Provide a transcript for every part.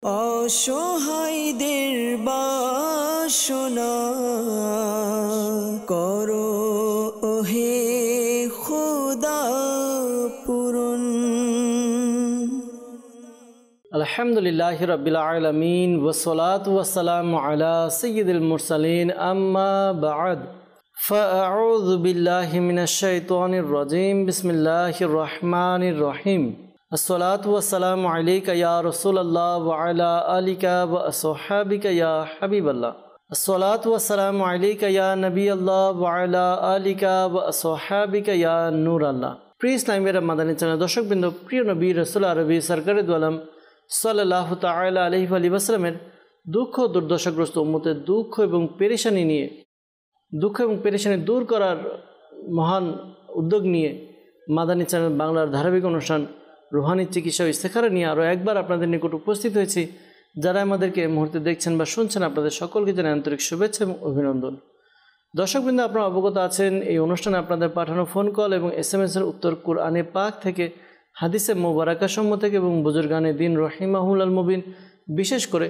অসহায়দের বাসনা করো ওহে খোদা পূরণ। আলহামদুলিল্লাহি রাব্বিল আলামিন ওয়াসসালাতু ওয়াসসালামু আলা সাইয়্যিদিল মুরসালিন আম্মা বা'দ ফাআউযু বিল্লাহি মিনাশ শাইতানির রাজীম বিসমিল্লাহির রহমানির রহিম। আসসালাতু ওয়াসসালামু আলাইকা ইয়া রাসূলুল্লাহ ওয়া আলা আলিকা ওয়া আসহাবিকা ইয়া হাবিবাল্লাহ। আসসালাতু ওয়াসসালামু আলাইকা ইয়া নবিয়াল্লাহ ওয়া আলা আলিকা ওয়া আসহাবিকা ইয়া নূরাল্লাহ। প্রিয় ইসলামের মাদানী চ্যানেল দর্শকবৃন্দ, প্রিয় নবী রাসূল আরবি সরকারে দু আলম সাল্লাল্লাহু তাআলা আলাইহি ওয়া সাল্লামের দুঃখ দুর্দশাগ্রস্ত উম্মতের দুঃখ এবং পেরেশানি দূর করার মহান উদ্যোগ নিয়ে মাদানী চ্যানেল বাংলার ধারাবাহিক অনুষ্ঠান রুহানি চিকিৎসা ও ইস্তেখারা নিয়ে আরও একবার আপনাদের নিকট উপস্থিত হয়েছি। যারা আমাদেরকে এই মুহূর্তে দেখছেন বা শুনছেন, আপনাদের সকলকে জানাই আন্তরিক শুভেচ্ছা এবং অভিনন্দন। দর্শকবৃন্দ, আপনারা অবগত আছেন এই অনুষ্ঠানে আপনাদের পাঠানো ফোন কল এবং SMS-এর উত্তর কুরআনে পাক থেকে, হাদিসে মুবারাকা সমূহ থেকে এবং বুজুর্গানে দিন রহিমাহুল মুবিন, বিশেষ করে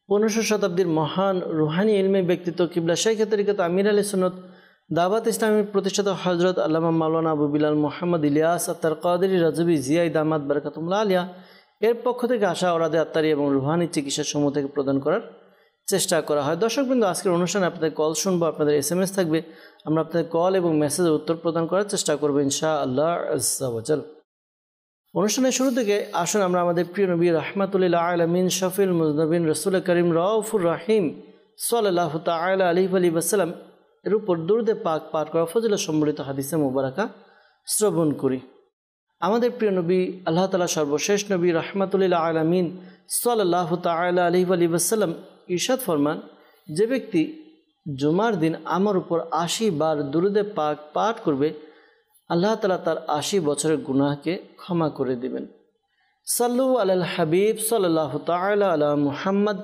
15শ শতাব্দীর মহান রুহানি ইলমি ব্যক্তিত্ব কিবলা শাইখে তরিকত আমির আলী সুন্নত দাওয়াত ইসলামের প্রতিষ্ঠাতা হযরত আল্লামা মাওলানা আবু বিলাল মুহাম্মদ ইলিয়াস আত্তার কাদেরী রাজবি জিয়াই দামাত বারাকাতুল্লাহ আলিয়া এর পক্ষ থেকে আসা ওরাদে আত্মারি এবং রুহানি চিকিৎসা সমূহ থেকে প্রদান করার চেষ্টা করা হয়। দর্শকবৃন্দ, আজকের অনুষ্ঠানে আপনাদের কল শুনবো, আপনাদের SMS থাকবে, আমরা আপনাদের কল এবং মেসেজের উত্তর প্রদান করার চেষ্টা করবো ইনশাআল্লাহ আজ্জা ওয়া জাল। অনুষ্ঠানের শুরু থেকে আসুন আমরা আমাদের প্রিয় নবী রাহমাতুল্লিল আলামিন শফিউল মুজনবিন রাসূল করিম রাউফুর রহিম সাল্লাল্লাহু তাআলা আলাইহি ওয়া সাল্লাম এর উপর দুরূদে পাক পাঠ করা ফজিলত সম্বলিত হাদিসে মুবারাকা শ্রবণ করি। আমাদের প্রিয় নবী আল্লাহ তাআলা সর্বশেষ নবী রাহমাতুল্লিল আলামিন সাল্লাল্লাহু তাআলা আলাইহি ওয়া সাল্লাম ইরশাদ ফরমান, যে ব্যক্তি জুমার দিন আমার উপর 80 বার দুরূদে পাক পাঠ করবে, আল্লাহ তাআলা তার 80 বছরের গুনাহকে ক্ষমা করে দিবেন। সাল্লু আলাল হাবিব সাল্লাল্লাহু তাআলা আলা মুহাম্মদ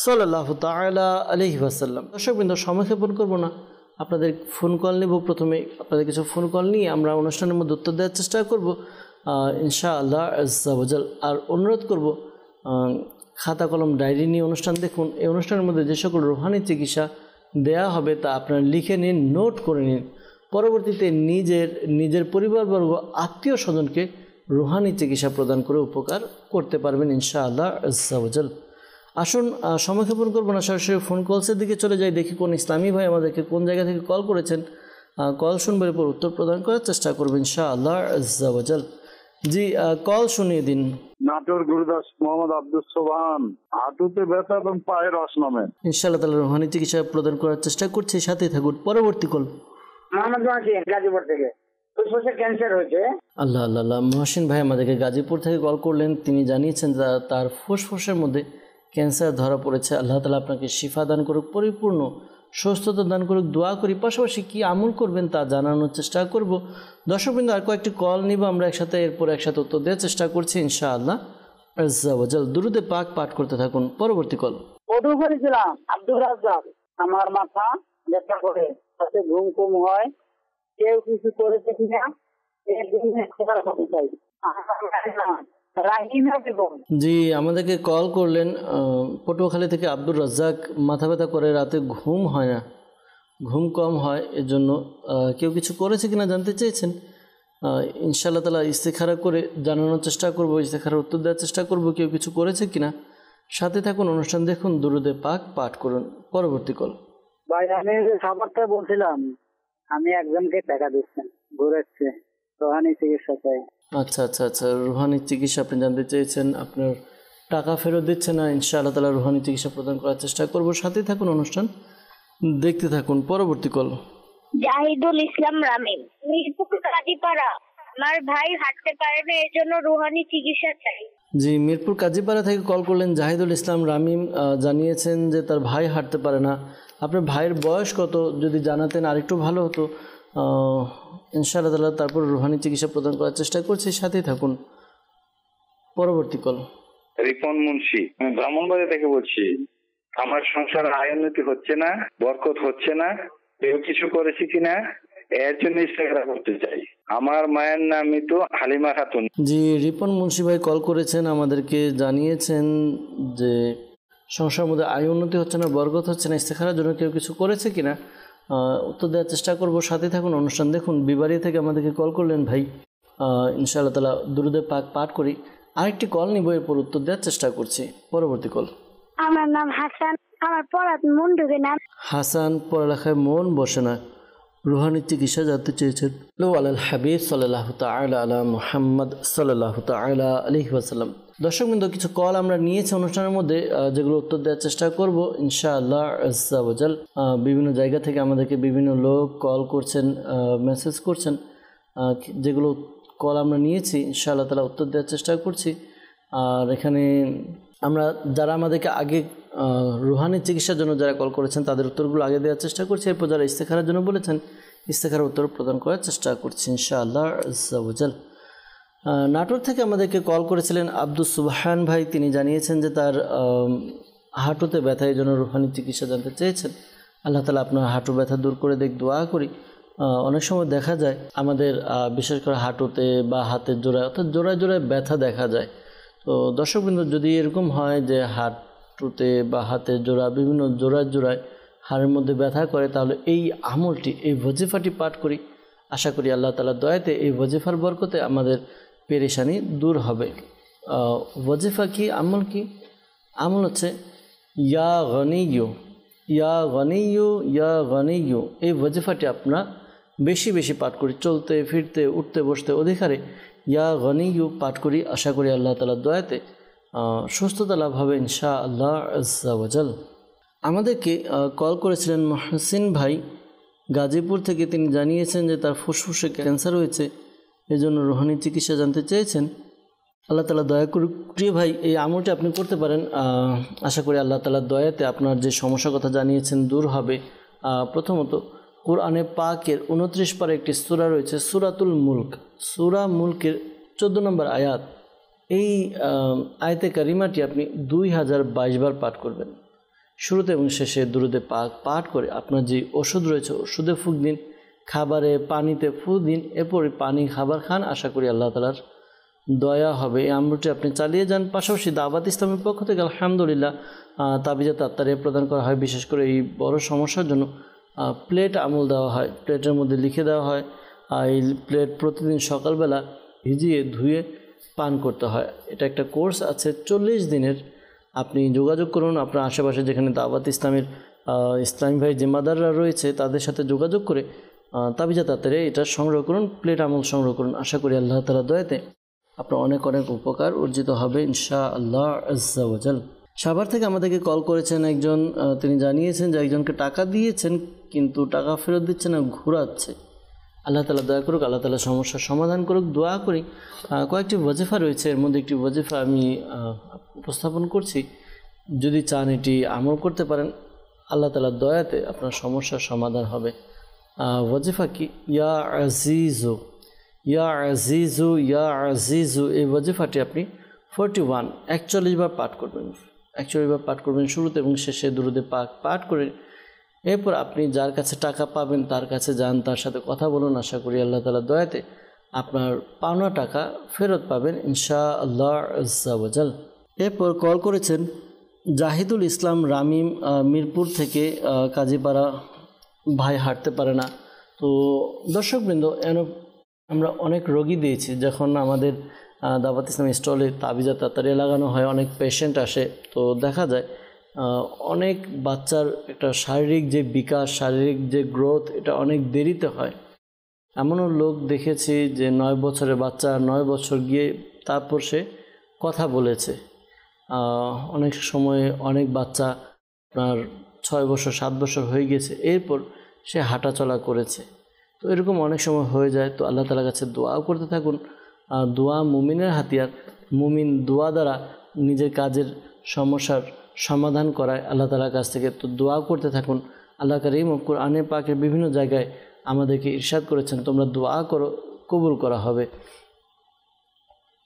সাল্লাল্লাহু তাআলা আলাইহি ওয়াসাল্লাম। দর্শকবৃন্দ, সময় ক্ষেপণ করব না, আপনাদের ফোন কল নেব। প্রথমে আপনাদের কিছু ফোন কল নিয়ে আমরা অনুষ্ঠানের মধ্যে উত্তর দেওয়ার চেষ্টা করব ইনশাআল্লাহ আজ্জা ওয়া জাল। আর অনুরোধ করব, খাতা কলম ডায়েরি নিয়ে অনুষ্ঠান দেখুন। এই অনুষ্ঠানের মধ্যে যে সকল রুহানি চিকিৎসা দেয়া হবে তা আপনারা লিখে নিন, নোট করে নিন। পরবর্তীতে নিজের পরিবারবর্গ, আত্মীয় স্বজনকে রুহানি চিকিৎসা প্রদান করে উপকার করতে পারবেন ইনশাআল্লাহ আজ্জা ওয়া জাল। আসুন সময় ক্ষেপণ করবো না, সরাসরি ফোন কলসের দিকে চলে যাই। দেখি কোন ইসলামী ভাই আমাদেরকে কোন জায়গা থেকে কল করেছেন। কল শুনবার পর উত্তর প্রদান করার চেষ্টা করবেন ইনশাআল্লাহ আজ্জা ওয়া জাল। জি, কল শুনিয়ে দিন। নাটোর গুরুদাস মোহাম্মদ আব্দুল সোবহান, হাঁটুতে ব্যথা এবং পায়ে রস নামে। ইনশাআল্লাহ তাআলা রুহানি চিকিৎসা প্রদান করার চেষ্টা করছি, সাথেই থাকুন। পরবর্তী কল মোহাম্মদ মহসিন, গাজীপুর থেকে। ফুসফুসে ক্যান্সার হয়েছে। আল্লাহ আল্লাহ আল্লাহ। মহসিন ভাই আমাদেরকে গাজীপুর থেকে কল করলেন। তিনি জানিয়েছেন তার ফুসফুসের মধ্যে ক্যান্সার ধরা পড়েছে। আল্লাহ তাআলা আপনাকে শিফা দান করুক, পরিপূর্ণ সুস্থতা দান করুক, দোয়া করি। পাশাপাশি কী আমল করবেন তা জানানোর চেষ্টা করব। দর্শকবৃন্দ, আর কয়েকটি কল নিব আমরা একসাথে, এরপর একসাথে উত্তর দেওয়ার চেষ্টা করছি ইনশাআল্লাহ আজ্জা ওয়া জাল। দুরূদে পাক পাঠ করতে থাকুন। পরবর্তী কল। অর্ডার করেছিলাম আব্দুল রাজ্জাক। আমার মাথা ব্যথা করে, তাতে ঘুম কম হয়, কেউ কিছু করেছে কিনা এর জন্য খবর করতে চাই। জি, আমাদেরকে কল করলেন পটুয়াখালী থেকে আব্দুর রাজ্জাক। মাথা ব্যথা করে, রাতে ঘুম হয় না, ঘুম কম হয়, এর জন্য কেউ কিছু করেছে কিনা জানতে চেয়েছেন। ইনশাআল্লাহ তাআলা ইস্তেখারা করে জানানোর চেষ্টা করব, ইস্তেখারার উত্তর দেওয়ার চেষ্টা করব কেউ কিছু করেছে কিনা। সাথে থাকুন, অনুষ্ঠান দেখুন, দুরূদে পাক পাঠ করুন। পরবর্তী কল। ভাই, আমি খাবারটা বলছিলাম, আমি একজনকে টাকা দিচ্ছেন, ঘুরেছে, রোহানি চিকিৎসা চাই। আচ্ছা আচ্ছা আচ্ছা, রুহানি চিকিৎসা আপনি জানতে চেয়েছেন, আপনার টাকা ফেরত দিচ্ছে না। ইনশাআল্লাহ তাআলা রুহানি চিকিৎসা প্রদান করার চেষ্টা করব। সাথে থাকুন, অনুষ্ঠান দেখতে থাকুন। পরবর্তী কল। জাহিদুল ইসলাম রামিম, মিরপুর কাজীপাড়া। আমার ভাই হাঁটতে পারে না, এর জন্য রুহানি চিকিৎসা চাই। জি, মিরপুর কাজীপাড়া থেকে কল করলেন জাহিদুল ইসলাম রামিম। জানিয়েছেন যে তার ভাই হাঁটতে পারে না। আপনার ভাইয়ের বয়স কত যদি জানাতেন আরেকটু ভালো হতো। ইনশাআল্লাহ তাআলা তারপর রুহানি চিকিৎসা প্রদান করার চেষ্টা করছি, সাথেই থাকুন। পরবর্তী কল। রিপন মুন্সি, আমি ব্রাহ্মণবাড়ি থেকে বলছি। আমার সংসারে আয় উন্নতি হচ্ছে না, বরকত হচ্ছে না, কেউ কিছু করেছে কিনা এর জন্য ইস্তেগফার করতে চাই। আমার মায়ের নামই তো হালিমা খাতুন। জি, রিপন মুন্সি ভাই কল করেছেন, আমাদেরকে জানিয়েছেন যে সংসারের মধ্যে আয় উন্নতি হচ্ছে না, বরকত হচ্ছে না, ইস্তেখারার জন্য কেউ কিছু করেছে কিনা উত্তর দেওয়ার চেষ্টা করব। সাথে থাকুন, অনুষ্ঠান দেখুন। বিবাড়ি থেকে আমাদেরকে কল করলেন ভাই, ইনশাআল্লাহ তাআলা দুরুদে পাক পাঠ করি। আরেকটি কল নিব, এরপর উত্তর দেওয়ার চেষ্টা করছি। পরবর্তী কল। আমার নাম হাসান, আমার পড়ার মন ঢুকে না। হাসান, পড়ালেখায় মন বসে না, রুহানি চিকিৎসা জানতে চেয়েছেন। লো আলাল হাবিব সাল্লাল্লাহু তাআলা আলা মুহাম্মদ সাল্লাল্লাহু তাআলা আলাইহি ওয়াসাল্লাম। দর্শকবৃন্দ, কিছু কল আমরা নিয়েছি অনুষ্ঠানের মধ্যে, যেগুলো উত্তর দেওয়ার চেষ্টা করব ইনশাআল্লাহ আজ্জা ওয়া জাল। বিভিন্ন জায়গা থেকে আমাদেরকে বিভিন্ন লোক কল করছেন, মেসেজ করছেন, যেগুলো কল আমরা নিয়েছি ইনশাআল্লাহ তাআলা উত্তর দেওয়ার চেষ্টা করছি। আর এখানে আমরা যারা আমাদেরকে আগে রুহানি চিকিৎসার জন্য যারা কল করেছেন তাদের উত্তরগুলো আগে দেওয়ার চেষ্টা করছি। এরপর যারা ইস্তেখারার জন্য বলেছেন ইস্তেখারার উত্তর প্রদান করার চেষ্টা করছি ইনশাআল্লাহ আজ্জা ওয়া জাল। নাটোর থেকে আমাদেরকে কল করেছিলেন আব্দুস সুবহান ভাই। তিনি জানিয়েছেন যে তার হাঁটুতে ব্যথা, এই জন্য রুহানি চিকিৎসা জানতে চেয়েছেন। আল্লাহ তাআলা আপনার হাঁটু ব্যথা দূর করে দেখ, দোয়া করি। অনেক সময় দেখা যায় আমাদের বিশেষ করে হাঁটুতে বা হাতের জোড়ায়, অর্থাৎ জোড়ায় জোড়ায় ব্যথা দেখা যায়। তো দর্শকবৃন্দ, যদি এরকম হয় যে হাঁটুতে বা হাতের জোড়া, বিভিন্ন জোড়ায় জোড়ায় হাড়ের মধ্যে ব্যথা করে, তাহলে এই আমলটি, এই ওয়াজিফাটি পাঠ করি। আশা করি আল্লাহ তাআলার দয়াতে এই ওয়াজিফার বরকতে আমাদের পেরেশানি দূর হবে। ওয়াজিফা কি, আমল কি? আমল হচ্ছে ইয়া গনিয়ু, ইয়া গনিয়ু, ইয়া গনিয়ু। এই ওয়াজিফাটি আপনার বেশি বেশি পাঠ করি, চলতে ফিরতে উঠতে বসতে অধিকারে ইয়া গনিয়ু পাঠ করি। আশা করি আল্লাহ তাআলার দয়াতে সুস্থতা লাভ হবে ইনশাআল্লাহ আজ্জা ওয়া জাল। আমাদেরকে কল করেছিলেন মহসিন ভাই গাজীপুর থেকে। তিনি জানিয়েছেন যে তার ফুসফুসে ক্যান্সার হয়েছে, এজন্য রুহানি চিকিৎসা জানতে চেয়েছেন। আল্লাহ তাআলা দয়া করুক। প্রিয় ভাই, এই আমলটি আপনি করতে পারেন। আশা করি আল্লাহ তাআলার দয়াতে আপনার যে সমস্যার কথা জানিয়েছেন দূর হবে। প্রথমত, কোরআনে পাকের 29 পারে একটি সূরা রয়েছে, সূরাতুল মুলক। সূরা মুলকের 14 নম্বর আয়াত। এই আয়াতে কারিমাটি আপনি 2022 বার পাঠ করবেন। শুরুতে এবং শেষে দুরুদে পাক পাঠ করে আপনার যে ওষুধ রয়েছে ওষুধে ফুঁক দিন, খাবারে পানিতে ফুঁক দিন, এরপরে পানি খাবার খান। আশা করি আল্লাহ তাআলার দয়া হবে। এই আমলটি আপনি চালিয়ে যান। পাশাপাশি দাওয়াত ইসলামের পক্ষ থেকে আলহামদুলিল্লাহ তাবিজাত আত্তারিয়া প্রদান করা হয়। বিশেষ করে এই বড় সমস্যার জন্য প্লেট আমল দেওয়া হয়, প্লেটের মধ্যে লিখে দেওয়া হয়। এই প্লেট প্রতিদিন সকালবেলা ভিজিয়ে ধুয়ে পান করতে হয়। এটা একটা কোর্স আছে 40 দিনের। আপনি যোগাযোগ করুন আপনার আশেপাশে যেখানে দাওয়াত ইসলামের ইসলামী ভাই জিম্মাদাররা রয়েছে, তাদের সাথে যোগাযোগ করে তাবিজাত আত্তারিয়া এটা সংগ্রহ করুন, প্লেট আমল সংগ্রহ করুন। আশা করি আল্লাহ তাআলার দয়াতে আপনার অনেক অনেক উপকার অর্জিত হবে ইনশাআল্লাহ আজ্জা ওয়া জাল। সাভার থেকে আমাদেরকে কল করেছেন একজন। তিনি জানিয়েছেন যে একজনকে টাকা দিয়েছেন কিন্তু টাকা ফেরত দিচ্ছে না, ঘুরাচ্ছে। আল্লাহ তাআলা দয়া করুক, আল্লাহ তাআলা সমস্যার সমাধান করুক, দোয়া করি। কয়েকটি ওয়াজিফা রয়েছে, এর মধ্যে একটি ওয়াজিফা আমি উপস্থাপন করছি। যদি চান এটি আমল করতে পারেন, আল্লাহ তাআলার দয়াতে আপনার সমস্যার সমাধান হবে। ওয়াজিফা কি? ইয়া আজিজু, ইয়া আজিজু, ইয়া আজিজু। এই ওয়াজিফাটি আপনি 41 বার পাঠ করবেন। 41 বার পাঠ করবেন শুরুতে এবং শেষে দুরুদে পাক পাঠ করে। এরপর আপনি যার কাছে টাকা পাবেন তার কাছে যান, তার সাথে কথা বলুন। আশা করি আল্লাহ তাআলার দয়াতে আপনার পাওনা টাকা ফেরত পাবেন ইনশাআল্লাহ আজ্জা ওয়া জাল। এরপর কল করেছেন জাহিদুল ইসলাম রামিম মিরপুর থেকে। কাজীপাড়া ভাই হাঁটতে পারে না। তো দর্শকবৃন্দ, আমরা অনেক রোগী দিয়েছি। যখন আমাদের দাওয়াত ইসলামী স্টলে তাবিজাত আত্তারিয়া লাগানো হয়, অনেক পেশেন্ট আসে। তো দেখা যায় অনেক বাচ্চার একটা শারীরিক যে বিকাশ, শারীরিক যে গ্রোথ, এটা অনেক দেরিতে হয়। এমনও লোক দেখেছি যে 9 বছরের বাচ্চা 9 বছর গিয়ে তারপর সে কথা বলেছে। অনেক সময় অনেক বাচ্চা আপনার 6 বছর 7 বছর হয়ে গেছে, এরপর সে হাঁটাচলা করেছে। তো এরকম অনেক সময় হয়ে যায়। তো আল্লাহ তাআলার কাছে দোয়াও করতে থাকুন। দোয়া মুমিনের হাতিয়ার। মুমিন দোয়া দ্বারা নিজের কাজের সমস্যার সমাধান করায় আল্লাহ তাআলার কাছ থেকে। তো দোয়া করতে থাকুন। আল্লাহ কারীম কোরআনে পাকের বিভিন্ন জায়গায় আমাদেরকে ইরশাদ করেছেন, তোমরা দোয়া করো, কবুল করা হবে।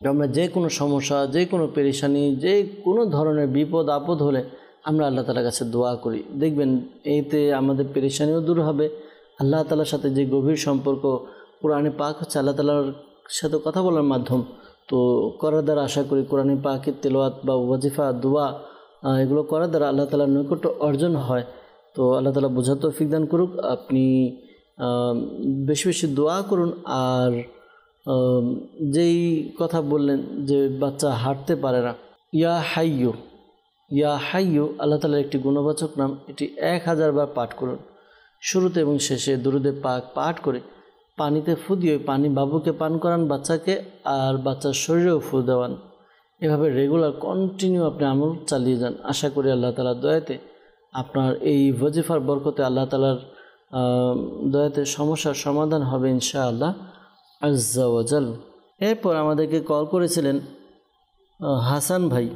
আমরা যে কোনো সমস্যা, যে কোনো পেরেশানি, যে কোনো ধরনের বিপদ আপদ হলে আমরা আল্লাহ তাআলার কাছে দোয়া করি। দেখবেন এতে আমাদের পেরেশানিও দূর হবে। আল্লাহ তাআলার সাথে যে গভীর সম্পর্ক কোরআনে পাক হচ্ছে আল্লাহ তাআলার সাথে কথা বলার মাধ্যম। তো করার দ্বারা আশা করি কোরআনে পাকের তেলাওয়াত বা ওয়াজিফা দোয়া এগুলো করার দ্বারা আল্লাহ তাআলার নৈকট্য অর্জন হয়। তো আল্লাহ তাআলা বোঝার তৌফিক দান করুক। আপনি বেশি বেশি দোয়া করুন। আর যেই কথা বললেন যে বাচ্চা হাঁটতে পারে না, ইয়া হাইয়ু, ইয়া হাইয়ু আল্লাহ তাআলার একটি গুণবাচক নাম। এটি 1000 বার পাঠ করুন। শুরুতে এবং শেষে দুরূদে পাক পাঠ করে পানিতে ফু দিয়ে পানি বাবুকে পান করান বাচ্চাকে, আর বাচ্চার শরীরেও ফু দেওয়ান। এভাবে রেগুলার কন্টিনিউ আপনি আমল চালিয়ে যান। আশা করি আল্লাহ তাআলার দয়াতে আপনার এই ওয়াজিফার বরকতে আল্লাহ তাআলার দয়াতে সমস্যার সমাধান হবে ইনশাআল্লাহ আজ্জা ওয়া জাল। এরপর আমাদেরকে কল করেছিলেন হাসান ভাই।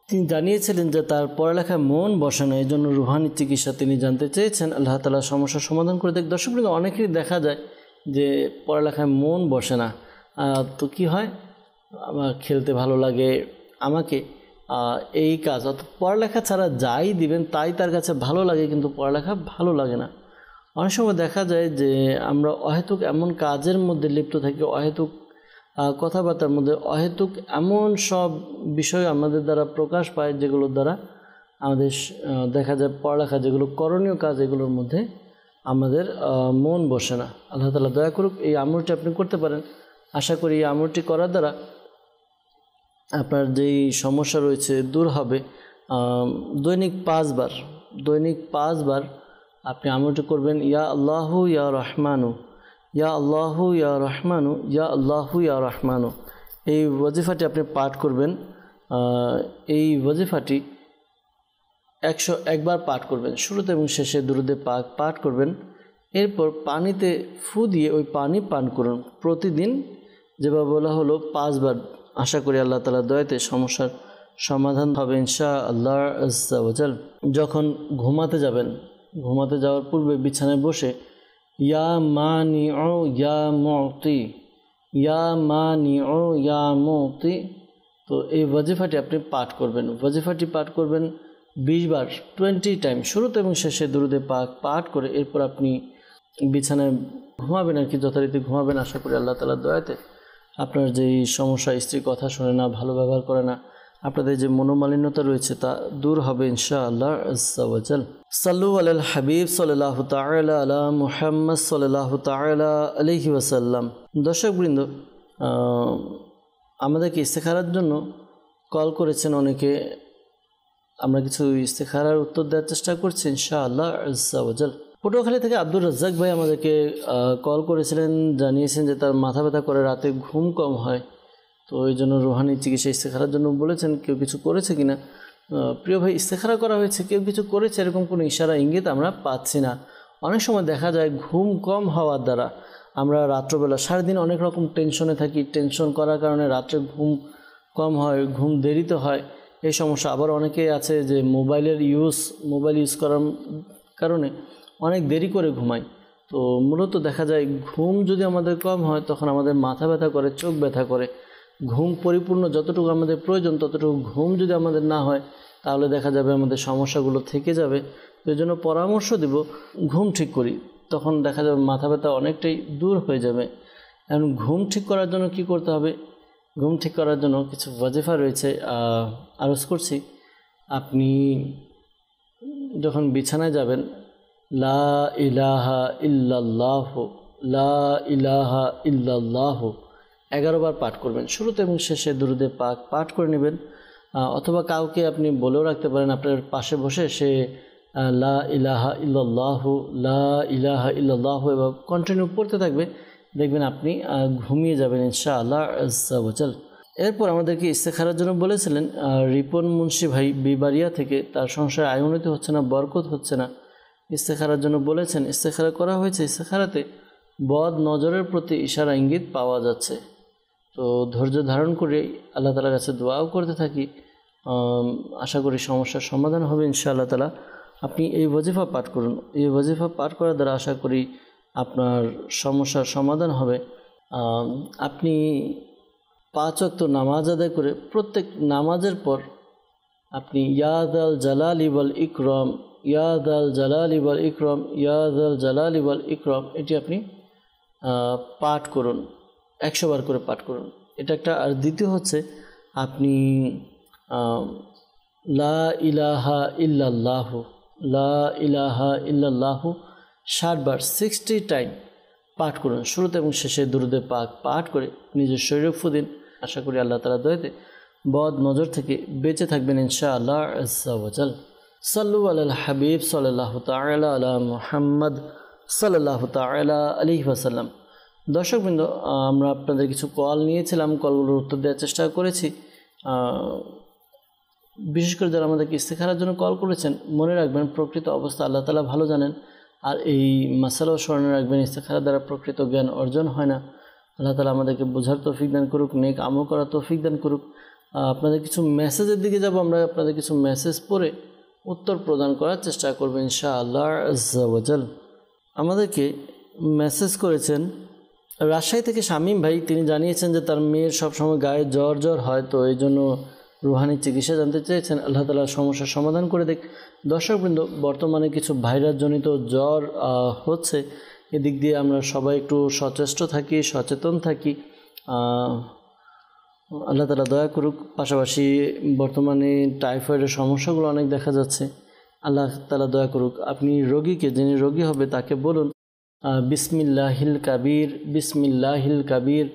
তিনি জানিয়েছিলেন যে তার পড়ালেখায় মন বসে না, এই জন্য রুহানি চিকিৎসা তিনি জানতে চেয়েছেন। আল্লাহ তাআলা সমস্যার সমাধান করে দেখ। দর্শকবৃন্দ, অনেকেরই দেখা যায় যে পড়ালেখায় মন বসে না। তো কি হয়, আমার খেলতে ভালো লাগে, আমাকে এই কাজ অর্থাৎ পড়ালেখা ছাড়া যাই দিবেন তাই তার কাছে ভালো লাগে, কিন্তু পড়ালেখা ভালো লাগে না। অনেক সময় দেখা যায় যে আমরা অহেতুক এমন কাজের মধ্যে লিপ্ত থাকি, অহেতুক কথাবার্তার মধ্যে, অহেতুক এমন সব বিষয় আমাদের দ্বারা প্রকাশ পায় যেগুলোর দ্বারা আমাদের দেখা যায় পড়ালেখা যেগুলো করণীয় কাজ এগুলোর মধ্যে আমাদের মন বসে না। আল্লাহ তাআলা দয়া করুক, এই আমলটি আপনি করতে পারেন। আশা করি এই আমলটি করার দ্বারা আপনার যেই সমস্যা রয়েছে দূর হবে। দৈনিক 5 বার আপনি আমলটি করবেন, ইয়া আল্লাহু ইয়া রহমানু, ইয়া আল্লাহু ইয়া রহমানু, ইয়া আল্লাহু ইয়া রহমানু। এই ওয়াজিফাটি আপনি পাঠ করবেন। এই ওয়াজিফাটি 101 বার পাঠ করবেন। শুরুতে এবং শেষে দুরূদে পাক পাঠ করবেন। এরপর পানিতে ফু দিয়ে ওই পানি পান করুন প্রতিদিন, যেভাবে বলা হলো 5 বার। আশা করি আল্লাহ তাআলার দয়াতে সমস্যার সমাধান হবে ইনশাআল্লাহ আজ্জা ওয়া জাল। যখন ঘুমাতে যাবেন, ঘুমাতে যাওয়ার পূর্বে বিছানায় বসে ইয়া মানিউ ইয়া মুতি, ইয়া মানিউ ইয়া মুতি, তো এই ওয়াজিফাটি আপনি পাঠ করবেন। ওয়াজিফাটি পাঠ করবেন 20 বার, 20 টাইম, শুরুতে এবং শেষে দুরূদে পাক পাঠ করে এরপর আপনি বিছানায় ঘুমাবেন আর কি, যথারীতি ঘুমাবেন। আশা করি আল্লাহ তাআলার দয়াতে আপনার যেই সমস্যা, স্ত্রী কথা শোনে না, ভালো ব্যবহার করে না, আপনাদের যে মনোমালিন্যতা রয়েছে তা দূর হবে ইনশাআল্লাহ আজ্জা ওয়া জাল। সাল্লু আলাল হাবিব সাল্লাল্লাহু তাআলা আলা মুহাম্মদ সাল্লাল্লাহু তাআলা আলাইহি ওয়াসাল্লাম। দর্শকবৃন্দ, আমাদেরকে ইস্তেখারার জন্য কল করেছেন অনেকে। আমরা কিছু ইস্তেখারার উত্তর দেওয়ার চেষ্টা করছি ইনশাআল্লাহ আজ্জা ওয়া জাল। পটুয়াখালী থেকে আব্দুর রাজ্জাক ভাই আমাদেরকে কল করেছিলেন, জানিয়েছেন যে তার মাথা ব্যথা করে, রাতে ঘুম কম হয়। তো এই জন্য রুহানি চিকিৎসা ইস্তেখারার জন্য বলেছেন। কেউ কিছু করেছে কিনা? প্রিয় ভাই, ইস্তেখারা করা হয়েছে, কেউ কিছু করেছে এরকম কোনো ইশারা ইঙ্গিত আমরা পাচ্ছি না। অনেক সময় দেখা যায় ঘুম কম হওয়ার দ্বারা আমরা রাত্রবেলা সারাদিন অনেক রকম টেনশনে থাকি, টেনশন করার কারণে রাত্রে ঘুম কম হয়, ঘুম দেরিতে হয়, এই সমস্যা। আবার অনেকেই আছে যে মোবাইল ইউজ করার কারণে অনেক দেরি করে ঘুমায়। তো মূলত দেখা যায় ঘুম যদি আমাদের কম হয় তখন আমাদের মাথা ব্যথা করে, চোখ ব্যথা করে। ঘুম পরিপূর্ণ যতটুকু আমাদের প্রয়োজন ততটুকু ঘুম যদি আমাদের না হয় তাহলে দেখা যাবে আমাদের সমস্যাগুলো থেকে যাবে। এই জন্য পরামর্শ দেব, ঘুম ঠিক করি, তখন দেখা যাবে মাথা ব্যথা অনেকটাই দূর হয়ে যাবে। এখন ঘুম ঠিক করার জন্য কি করতে হবে? ঘুম ঠিক করার জন্য কিছু ওয়াজিফা রয়েছে, আরজ করছি। আপনি যখন বিছানায় যাবেন, লা ইলাহা ইল্লাল্লাহ, লা ইলাহা ইল্লাল্লাহ 11 বার পাঠ করবেন। শুরুতে এবং শেষে দুরূদে পাক পাঠ করে নেবেন, অথবা কাউকে আপনি বলেও রাখতে পারেন আপনার পাশে বসে, সে লা ইলাহা ইল্লাল্লাহ, লা ইলাহা ইল্লাল্লাহ এবং কন্টিনিউ পড়তে থাকবে। দেখবেন আপনি ঘুমিয়ে যাবেন ইনশাআল্লাহ আজ্জা ওয়া জাল। এরপর আমাদেরকে ইস্তেখারার জন্য বলেছিলেন রিপন মুন্সি ভাই বিবারিয়া থেকে। তার সংসারে আয় উন্নতি হচ্ছে না, বরকত হচ্ছে না, ইস্তেখারার জন্য বলেছেন। ইস্তেখারা করা হয়েছে, ইস্তেখারাতে বদ নজরের প্রতি ইশারা ইঙ্গিত পাওয়া যাচ্ছে। তো ধৈর্য ধারণ করে আল্লাহ তাআলার কাছে দোয়াও করতে থাকি, আশা করি সমস্যার সমাধান হবে ইনশাআল্লাহ তাআলা। আপনি এই ওয়াজিফা পাঠ করুন। এই ওয়াজিফা পাঠ করার দ্বারা আশা করি আপনার সমস্যার সমাধান হবে। আপনি 5 ওয়াক্ত নামাজ আদায় করে প্রত্যেক নামাজের পর আপনি ইয়াদাল জালালি ওয়াল ইকরাম, ইয়াদাল জালালি ওয়াল ইকরাম, ইয়াদাল জালালি ওয়াল ইকরাম, এটি আপনি পাঠ করুন, 100 বার করে পাঠ করুন, এটা একটা। আর দ্বিতীয় হচ্ছে আপনি লা ইলাহা ইল্লাল্লাহু, লা ইলাহা ইল্লাল্লাহু 60 বার 60 টাইম পাঠ করুন। শুরুতে এবং শেষে দুরুদে পাক পাঠ করে নিজের শরীরে ফু দিন। আশা করি আল্লাহ তাআলা দয়াতে বদ নজর থেকে বেঁচে থাকবেন ইনশাআল্লাহ আজ্জা ওয়া জাল। সাল্লু আলাল হাবিব সাল্লাল্লাহু তাআলা আলা মুহাম্মদ সাল্লাল্লাহু তাআলা আলাইহি ওয়াসাল্লাম। দর্শকবৃন্দ, আমরা আপনাদের কিছু কল নিয়েছিলাম, কলগুলোর উত্তর দেওয়ার চেষ্টা করেছি। বিশেষ করে যারা আমাদেরকে ইস্তেখারার জন্য কল করেছেন, মনে রাখবেন প্রকৃত অবস্থা আল্লাহ তাআলা ভালো জানেন। আর এই মাসালাও স্মরণে রাখবেন, ইস্তেখারা দ্বারা প্রকৃত জ্ঞান অর্জন হয় না। আল্লাহ তাআলা আমাদেরকে বোঝার তৌফিক দান করুক, নেক আমল করার তৌফিক দান করুক। আপনাদের কিছু মেসেজের দিকে যাব, আমরা আপনাদের কিছু মেসেজ পড়ে উত্তর প্রদান করার চেষ্টা করব ইনশাআল্লাহ আজ্জা ওয়া জাল। আমাদেরকে মেসেজ করেছেন রাজশাহী থেকে শামীম ভাই। তিনি জানিয়েছেন যে তার মেয়ের সবসময় গায়ে জ্বর হয়, তো এই জন্য রুহানি চিকিৎসা জানতে চেয়েছেন। আল্লাহ তাআলা সমস্যার সমাধান করে দেখ। দর্শকবৃন্দ, বর্তমানে কিছু ভাইরাসজনিত জ্বর হচ্ছে, এদিক দিয়ে আমরা সবাই একটু সচেষ্ট থাকি, সচেতন থাকি। আল্লাহ তাআলা দয়া করুক। পাশাপাশি বর্তমানে টাইফয়েডের সমস্যাগুলো অনেক দেখা যাচ্ছে, আল্লাহ তাআলা দয়া করুক। আপনি রোগীকে, যিনি রোগী হবে তাকে বলুন বিসমিল্লাহিল কাবীর, বিসমিল্লাহিল কাবীর,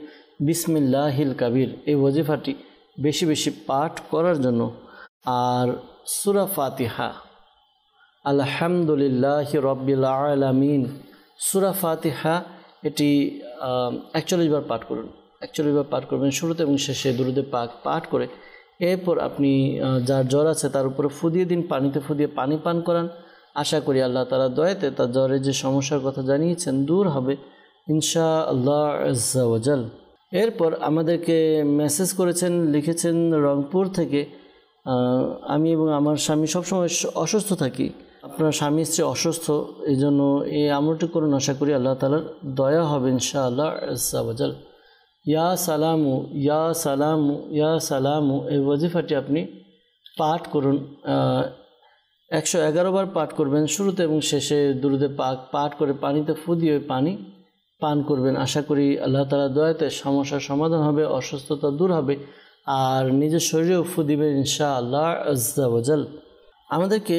বিসমিল্লাহিল কাবীর এই ওয়াজিফাটি বেশি বেশি পাঠ করার জন্য। আর সূরা ফাতিহা, আলহামদুলিল্লাহি রাব্বিল আলামিন, সূরা ফাতিহা এটি 41 বার পাঠ করুন। 41 বার পাঠ করবেন শুরুতে এবং শেষে দুরুদে পাক পাঠ করে। এরপর আপনি যার জ্বর আছে তার উপরে ফু দিয়ে দিন, পানিতে ফু দিয়ে পানি পান করান। আশা করি আল্লাহ তাআলা দয়াতে তার জ্বরের যে সমস্যার কথা জানিয়েছেন দূর হবে ইনশাআল্লাহ আজ্জা ওয়া জাল। এরপর আমাদেরকে মেসেজ করেছেন, লিখেছেন রংপুর থেকে, আমি এবং আমার স্বামী সবসময় অসুস্থ থাকি। আপনার স্বামী স্ত্রী অসুস্থ, এই জন্য এই আমলটি করুন। আশা করি আল্লাহ তাআলার দয়া হবে ইনশাআল্লাহ আজ্জা ওয়া জাল। ইয়া সালামু, ইয়া সালামু, ইয়া সালামু এই ওয়াজিফাটি আপনি পাঠ করুন। 111 বার পাঠ করবেন শুরুতে এবং শেষে দুরুদে পাক পাঠ করে পানিতে ফু দিয়ে পানি পান করবেন। আশা করি আল্লাহ তাআলার দয়াতে সমস্যার সমাধান হবে, অসুস্থতা দূর হবে, আর নিজের শরীরেও ফু দিবেন ইনশাআল্লাহ আজ্জা ওয়া জাল। আমাদেরকে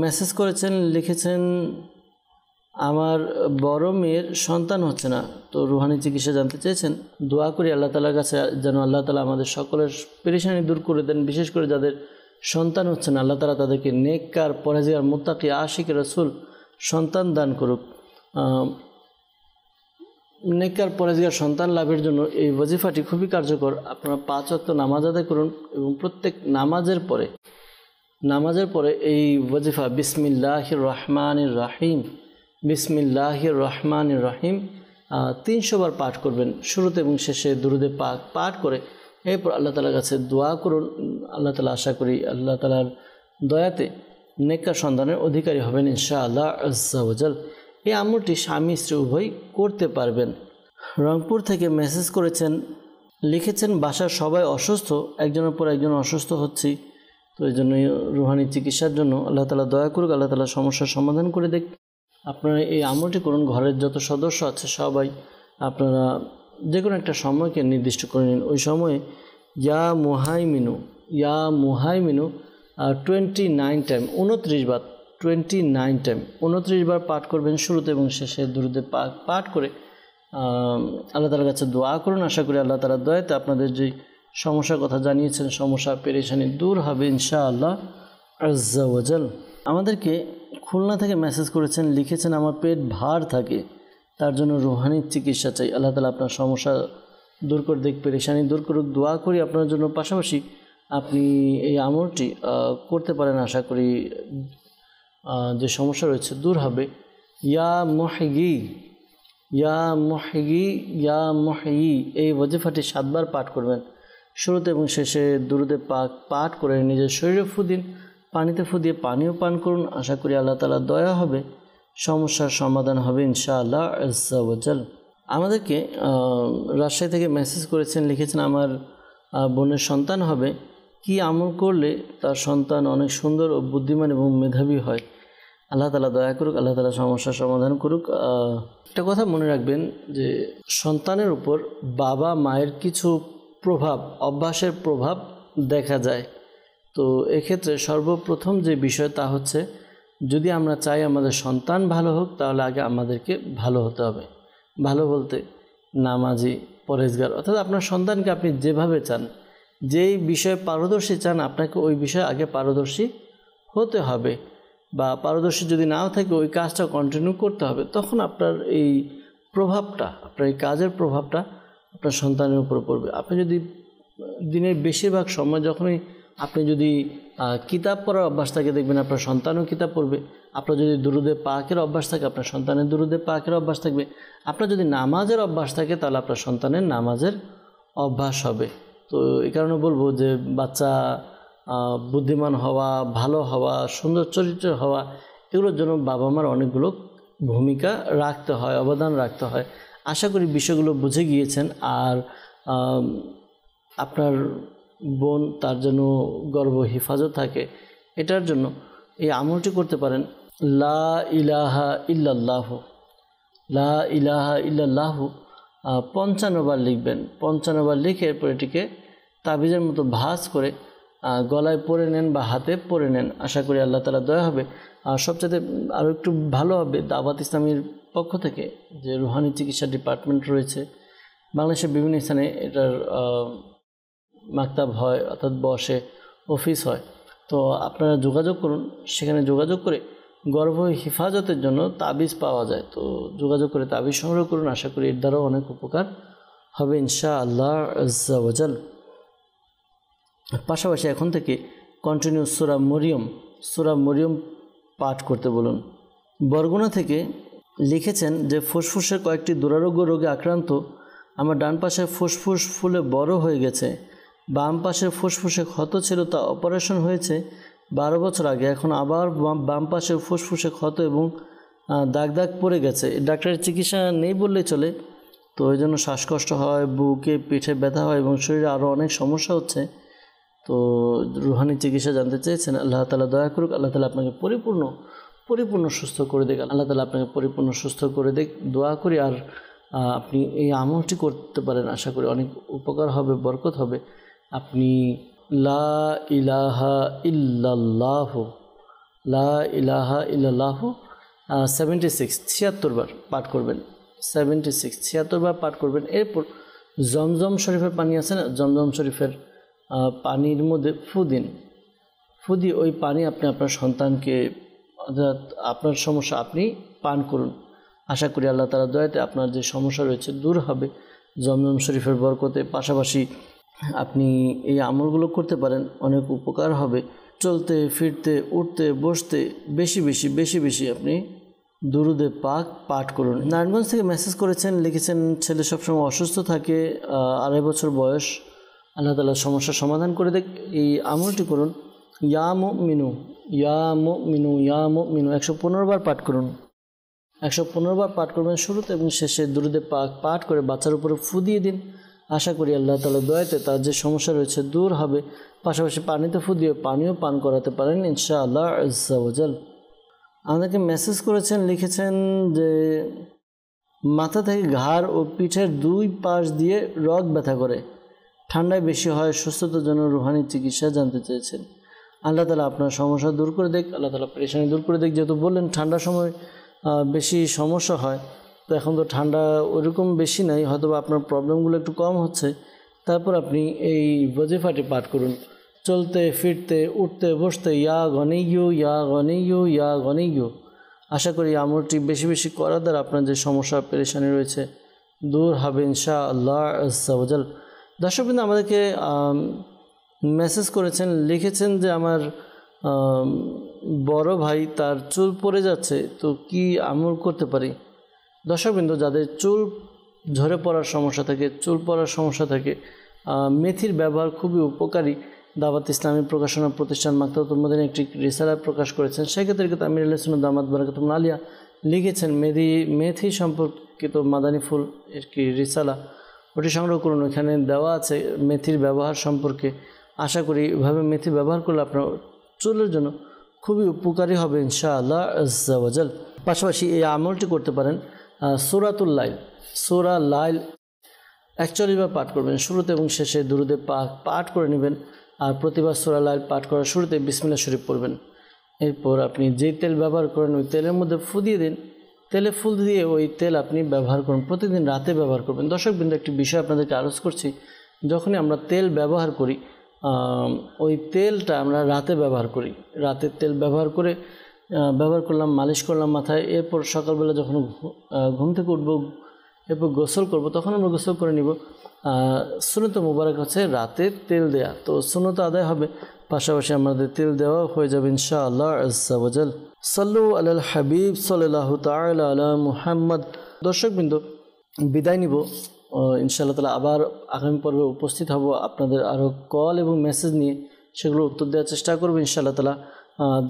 মেসেজ করেছেন, লিখেছেন আমার বড় মেয়ের সন্তান হচ্ছে না, তো রুহানি চিকিৎসা জানতে চেয়েছেন। দোয়া করি আল্লাহ তাআলার কাছে যেন আল্লাহ তাআলা আমাদের সকলের পেরেশানি দূর করে দেন। বিশেষ করে যাদের সন্তান হচ্ছে না, আল্লাহ তাআলা তাদেরকে নেককার, পরহেজগার, মুত্তাকি, আশিক রাসূল সন্তান দান করুক। নেককার, পরহেজগার সন্তান লাভের জন্য এই ওয়াজিফাটি খুবই কার্যকর। আপনারা 5 ওয়াক্ত নামাজ আদায় করুন এবং প্রত্যেক নামাজের পরে এই ওয়াজিফা বিসমিল্লাহির রহমানির রহিম, বিসমিল্লাহির রহমানির রহিম 300 বার পাঠ করবেন শুরুতে এবং শেষে দুরুদে পাক পাঠ করে। এরপর আল্লাহ তাআলার কাছে দোয়া করুন। আল্লাহ তাআলা, আশা করি আল্লাহ তাআলার দয়াতে নেককার সন্তানের অধিকারী হবেন ইনশাআল্লাহ আজ্জা ওয়া জাল। এই আমলটি স্বামী স্ত্রী উভয় করতে পারবেন। রংপুর থেকে মেসেজ করেছেন, লিখেছেন বাসার সবাই অসুস্থ, একজনের পর একজন অসুস্থ হচ্ছি, তো এই জন্য রুহানি চিকিৎসার জন্য আল্লাহ তাআলা দয়া করুক, আল্লাহ তাআলা সমস্যার সমাধান করে দেখ। আপনারা এই আমলটি করুন। ঘরের যত সদস্য আছে সবাই আপনারা যে কোনো একটা সময়কে নির্দিষ্ট করে নিন। ওই সময়ে ইয়া মুহাইমিনু, ইয়া মুহাইমিনু 29 টাইম, 29 বার, 29 টাইম 29 বার পাঠ করবেন শুরুতে এবং শেষে দুরুদে পাক পাঠ করে আল্লাহ তাআলার কাছে দোয়া করুন। আশা করি আল্লাহ তাআলার দয়াতে আপনাদের যে সমস্যার কথা জানিয়েছেন, সমস্যা পেরেশানি দূর হবে ইনশাআল্লাহ আজ্জা ওয়া জাল। আমাদেরকে খুলনা থেকে মেসেজ করেছেন, লিখেছেন আমার পেট ভার থাকে, তার জন্য রুহানি চিকিৎসা চাই। আল্লাহ তাআলা আপনার সমস্যা দূর করে দেখ, পেরেশানি দূর করুক। দোয়া করি আপনার জন্য। পাশাপাশি আপনি এই আমলটি করতে পারেন। আশা করি যে সমস্যা রয়েছে দূর হবে। ইয়া মুহয়ি, ইয়া মুহয়ি, ইয়া মুহয়ি এই ওয়াজিফাটি 7 বার পাঠ করবেন শুরুতে এবং শেষে দুরুদে পাক পাঠ করে নিজের শরীরে ফু দিন, পানিতে ফু দিয়ে পানিও পান করুন। আশা করি আল্লাহ তাআলার দয়া হবে, সমস্যার সমাধান হবে ইনশাআল্লাহ আজ্জা ওয়া জাল। আমাদেরকে রাজশাহী থেকে মেসেজ করেছেন, লিখেছেন আমার বোনের সন্তান হবে, কি আমল করলে তার সন্তান অনেক সুন্দর ও বুদ্ধিমান এবং মেধাবী হয়। আল্লাহ তাআলা দয়া করুক, আল্লাহ তাআলা সমস্যার সমাধান করুক। একটা কথা মনে রাখবেন যে সন্তানের উপর বাবা মায়ের কিছু প্রভাব, অভ্যাসের প্রভাব দেখা যায়। তো এক্ষেত্রে সর্বপ্রথম যে বিষয় তা হচ্ছে, যদি আমরা চাই আমাদের সন্তান ভালো হোক, তাহলে আগে আমাদেরকে ভালো হতে হবে। ভালো বলতে নামাজি, পরেজগার, অর্থাৎ আপনার সন্তানকে আপনি যেভাবে চান, যেই বিষয়ে পারদর্শী চান, আপনাকে ওই বিষয়ে আগে পারদর্শী হতে হবে, বা পারদর্শী যদি নাও থাকে ওই কাজটা কন্টিনিউ করতে হবে। তখন আপনার এই প্রভাবটা, আপনার এই কাজের প্রভাবটা আপনার সন্তানের উপর পড়বে। আপনি যদি দিনের বেশিরভাগ সময় যখনই আপনি যদি কিতাব পড়ার অভ্যাস থাকে, দেখবেন আপনার সন্তানও কিতাব পড়বে। আপনার যদি দুরুদে পাকের অভ্যাস থাকে, আপনার সন্তানের দুরুদে পাকের অভ্যাস থাকবে। আপনার যদি নামাজের অভ্যাস থাকে, তাহলে আপনার সন্তানের নামাজের অভ্যাস হবে। তো এই কারণে বলবো যে বাচ্চা বুদ্ধিমান হওয়া, ভালো হওয়া, সুন্দর চরিত্রের হওয়া, এগুলোর জন্য বাবা মার অনেকগুলো ভূমিকা রাখতে হয়, অবদান রাখতে হয়। আশা করি বিষয়গুলো বুঝে গিয়েছেন। আর আপনার বোন, তার জন্য গর্ব হিফাজত থাকে, এটার জন্য এই আমলটি করতে পারেন। লা ইলাহা ইল্লাল্লাহু, লা ইলাহা ইল্লাল্লাহু 55 বার লিখবেন। 55 বার লিখে এরপর এটিকে তাবিজের মতো ভাঁজ করে গলায় পরে নেন বা হাতে পরে নেন। আশা করি আল্লাহ তাআলা দয়া হবে। আর সবচেয়ে আরও একটু ভালো হবে, দাওয়াত ইসলামীর পক্ষ থেকে যে রুহানি চিকিৎসা ডিপার্টমেন্ট রয়েছে, বাংলাদেশের বিভিন্ন স্থানে এটার মাকতাব হয়, অর্থাৎ বসে, অফিস হয়। তো আপনারা যোগাযোগ করুন, সেখানে যোগাযোগ করে গর্ভ হিফাজতের জন্য তাবিজ পাওয়া যায়। তো যোগাযোগ করে তাবিজ সংগ্রহ করুন। আশা করি এর দ্বারাও অনেক উপকার হবে ইনশাআল্লাহ আজ্জা ওয়াজাল। পাশাপাশি এখন থেকে কন্টিনিউ সূরা মরিয়ম পাঠ করতে বলুন। বরগুনা থেকে লিখেছেন যে ফুসফুসের কয়েকটি দুরারোগ্য রোগে আক্রান্ত। আমার ডান পাশের ফুসফুস ফুলে বড় হয়ে গেছে। বাম পাশের ফুসফুসে ক্ষত ছিল, তা অপারেশন হয়েছে 12 বছর আগে। এখন আবার বাম পাশের ফুসফুসে ক্ষত এবং দাগ দাগ পড়ে গেছে। ডাক্তারের চিকিৎসা নেই বললেই চলে। তো ওই জন্য শ্বাসকষ্ট হয়, বুকে পিঠে ব্যথা হয় এবং শরীরে আরও অনেক সমস্যা হচ্ছে। তো রুহানি চিকিৎসা জানতে চেয়েছেন। আল্লাহ তাআলা দয়া করুক, আল্লাহ তাআলা আপনাকে পরিপূর্ণ সুস্থ করে দেখ। আল্লাহ তাআলা আপনাকে পরিপূর্ণ সুস্থ করে দেখ, দোয়া করি। আর আপনি এই আমলটি করতে পারেন, আশা করি অনেক উপকার হবে, বরকত হবে। আপনি লা ইলাহা ইল্লাল্লাহু, লা ইলাহা ইল্লাল্লাহু 76 বার পাঠ করবেন। 76 বার পাঠ করবেন। এরপর জমজম শরীফের পানি আছে না, জমজম শরীফের পানির মধ্যে ফু দিয়ে ওই পানি আপনি আপনার সন্তানকে, অর্থাৎ আপনার সমস্যা আপনি পান করুন। আশা করি আল্লাহ তাআলা দয়াতে আপনার যে সমস্যা রয়েছে দূর হবে জমজম শরীফের বরকতে। পাশাপাশি আপনি এই আমলগুলো করতে পারেন, অনেক উপকার হবে। চলতে ফিরতে, উঠতে বসতে বেশি বেশি আপনি দুরুদে পাক পাঠ করুন। নারায়ণগঞ্জ থেকে মেসেজ করেছেন, লিখেছেন ছেলে সবসময় অসুস্থ থাকে, 2.5 বছর বয়স। আল্লাহ তাআলার সমস্যার সমাধান করে দেখ। এই আমলটি করুন। ইয়া মুমিনু ইয়া মুমিনু ইয়া মুমিনু 115 বার পাঠ করুন। 115 বার পাঠ করবেন শুরুতে এবং শেষে দুরুদে পাক পাঠ করে বাচ্চার উপরে ফু দিয়ে দিন। আশা করি আল্লাহ তাআলা দয়াতে তার যে সমস্যা রয়েছে দূর হবে। পাশাপাশি পানিতে ফু দিয়ে পানিও পান করাতে পারেন ইনশাআল্লাহ আজ্জা ওয়াজাল। আমাদেরকে মেসেজ করেছেন, লিখেছেন যে মাথা থেকে ঘাড় ও পিঠের 2 পাশ দিয়ে রগ ব্যথা করে, ঠান্ডায় বেশি হয়, সুস্থতার জন্য রুহানি চিকিৎসা জানতে চেয়েছেন। আল্লাহ তাআলা আপনার সমস্যা দূর করে দেখ, আল্লাহ তাআলা পেরেশানি দূর করে দেখ। যেহেতু বললেন ঠান্ডার সময় বেশি সমস্যা হয়, তো এখন তো ঠান্ডা ওইরকম বেশি নাই, হয়তো আপনার প্রবলেমগুলো একটু কম হচ্ছে। তারপর আপনি এই ওয়াজিফাটি পাঠ করুন। চলতে ফিরতে উঠতে বসতে ইয়া গনিয়্যু ইয়া গনিয়্যু ইয়া গনিয়্যু। আশা করি আমলটি বেশি করার দ্বারা আপনার যে সমস্যা পেরেশানি রয়েছে দূর হবে ইনশাআল্লাহ আজ্জা ওয়াজাল। দর্শকবৃন্দ আমাদেরকে মেসেজ করেছেন, লিখেছেন যে আমার বড় ভাই তার চুল পড়ে যাচ্ছে, তো কি আমল করতে পারি? দর্শকবৃন্দ, যাদের চুল ঝরে পড়ার সমস্যা থাকে, চুল পড়ার সমস্যা থাকে, মেথির ব্যবহার খুবই উপকারী। দাওয়াত ইসলামী প্রকাশনা প্রতিষ্ঠান মাকতাবুল মদিনা একটি রিসালা প্রকাশ করেছেন। সেক্ষেত্রে কিন্তু আমির আহলে সুন্নাত দামাত বারাকাতুহুম আলিয়া লিখেছেন মেথি সম্পর্কিত মাদানী ফুল এর কি রিসালা, ওটি সংগ্রহ করুন। ওইখানে দেওয়া আছে মেথির ব্যবহার সম্পর্কে। আশা করি এভাবে মেথি ব্যবহার করলে আপনার চুলের জন্য খুবই উপকারী হবে ইনশাআল্লাহ আজ্জা ওয়া জাল। পাশাপাশি এই আমলটি করতে পারেন সূরাতুল লাইল, সূরা লাইল 41 বার পাঠ করবেন, শুরুতে এবং শেষে দুরুদে পাঠ করে নেবেন। আর প্রতিবার সূরা লাইল পাঠ করার শুরুতে বিসমিল্লাহ শরীফ পড়বেন। এরপর আপনি যেই তেল ব্যবহার করেন ওই তেলের মধ্যে ফু দিয়ে দিন, তেলে ফুল দিয়ে ওই তেল আপনি ব্যবহার করুন, প্রতিদিন রাতে ব্যবহার করবেন। দর্শকবৃন্দ, একটি বিষয় আপনাদেরকে আরজ করছি, যখনই আমরা তেল ব্যবহার করি ওই তেলটা আমরা রাতে ব্যবহার করি, রাতের তেল ব্যবহার করলাম, মালিশ করলাম মাথায়, এরপর সকালবেলা যখন ঘুম থেকে উঠবো এরপর গোসল করব, তখন আমরা গোসল করে নিব। সুন্নত মুবারক হচ্ছে রাতে তেল দেয়া, তো সুন্নত আদায় হবে, পাশাপাশি আমাদের তেল দেওয়া হয়ে যাবে ইনশাআল্লাহ আজ্জা ওয়া জাল। সাল্লু আলাল হাবিব সাল্লাল্লাহু তাআলা আলা মুহাম্মদ। দর্শকবৃন্দ, বিদায় নিব ইনশাআল্লাহ তাআলা। আবার আগামী পর্বে উপস্থিত হব আপনাদের আরও কল এবং মেসেজ নিয়ে, সেগুলো উত্তর দেওয়ার চেষ্টা করব ইনশাআল্লাহ তাআলা।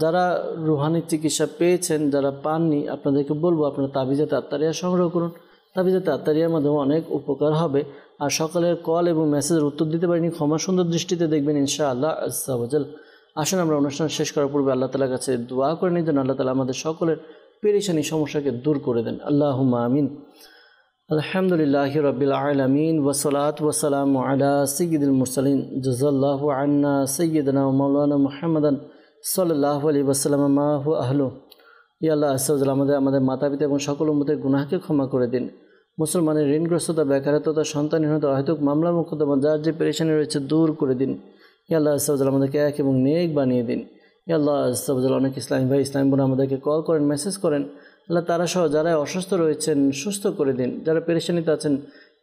যারা রুহানি চিকিৎসা পেয়েছেন, যারা পাননি, আপনাদেরকে বলবো আপনারা তাবিজাতে আত্তারিয়া সংগ্রহ করুন, তাবিজাতে আত্তারিয়ার মাধ্যমে অনেক উপকার হবে। আর সকালের কল এবং মেসেজের উত্তর দিতে পারিনি, ক্ষমা সুন্দর দৃষ্টিতে দেখবেন ইনশাআল্লাহ আজ্জা ওয়া জাল। আসুন আমরা অনুষ্ঠান শেষ করার পূর্বে আল্লাহ তাআলার কাছে দোয়া করে নিই যেন আল্লাহ তাআলা আমাদের সকলের পেরেশানি সমস্যাকে দূর করে দেন। আল্লাহুম্মা আমিন। আলহামদুলিল্লাহি রাব্বিল আলামিন ওয়াসসালাতু ওয়াসসালামু আলা সাইয়্যিদিল মুরসালিন জাযাল্লাহু আন্না সাইয়্যিদানা ওয়া মাওলানা মুহাম্মাদান সাল্লাল্লাহু আলাইহি ওয়াসাল্লাম মা হুয়া আহলু। ইয়া আল্লাহ আজ্জা ওয়া জাল, আমাদের মাতা পিতা এবং সকল উম্মতের গুনাহকে ক্ষমা করে দিন। মুসলমানের ঋণগ্রস্ততা, বেকারত্বতা, সন্তানহীনতা, অহেতুক মামলা মোকদ্দমা, যার যে পেরেশানি রয়েছে দূর করে দিন। ইয়া আল্লাহ আজ্জা ওয়া জাল, আমাদেরকে এক এবং নেক বানিয়ে দিন। ইয়া আল্লাহ আজ্জা ওয়া জাল, অনেক ইসলামী ভাই, ইসলামী বোন আমাদেরকে কল করেন, মেসেজ করেন, আল্লাহ তারা সহ যারা অসুস্থ রয়েছেন সুস্থ করে দিন, যারা পেরেশানিতে আছেন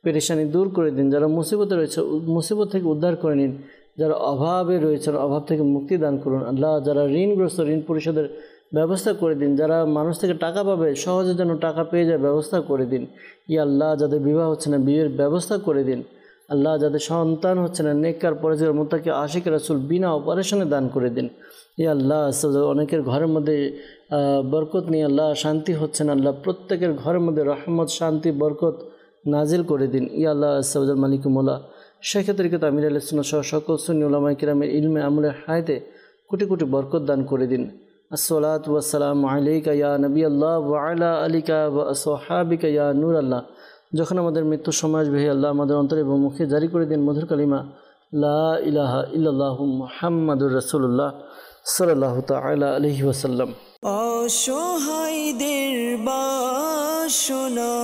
পেরেশানি দূর করে দিন, যারা মুসিবতে রয়েছে মুসিবত থেকে উদ্ধার করে নিন, যারা অভাবে রয়েছেন অভাব থেকে মুক্তি দান করুন। আল্লাহ যারা ঋণগ্রস্ত ঋণ পরিশোধের ব্যবস্থা করে দিন, যারা মানুষ থেকে টাকা পাবে সহজে যেন টাকা পেয়ে যায় ব্যবস্থা করে দিন। ইয়া আল্লাহ যাদের বিবাহ হচ্ছে না বিয়ের ব্যবস্থা করে দিন। আল্লাহ যাদের সন্তান হচ্ছে না নেককার পরেজগার মুত্তাকি আশিক রাসূল বিনা অপারেশনে দান করে দিন। ইয়া আল্লাহ অনেকের ঘরের মধ্যে বরকত নিয়ে আল্লাহ শান্তি হচ্ছে না, আল্লাহ প্রত্যেকের ঘরের মধ্যে রহমত শান্তি বরকত নাজিল করে দিন। ইয়া আল্লাহ আজ্জা মালিকুমুল্লাহ শেখ তরিকত আমির আহলে সুন্নাত সহ সকল সুন্নি উলামায়ে কিরামের ইলমে আমলে হায়াতে কোটি কোটি বরকত দান করে দিন। আসসালাতু ওয়াসসালামু আলাইকা ইয়া নবী আল্লাহ ওয়া আলা আলিকা ওয়া আসহাবিকা ইয়া নূর আল্লাহ। যখন আমাদের মৃত্যুর সময় আসবে, হে আল্লাহ আমাদের অন্তরে এবং মুখে জারি করে দিন মধুর কালিমা লা ইলাহা ইল্লাল্লাহু মুহাম্মাদুর রাসূলুল্লাহ সাল্লাল্লাহু তাআলা আলাইহি ওয়াসাল্লাম। অসহায়দের বাসনা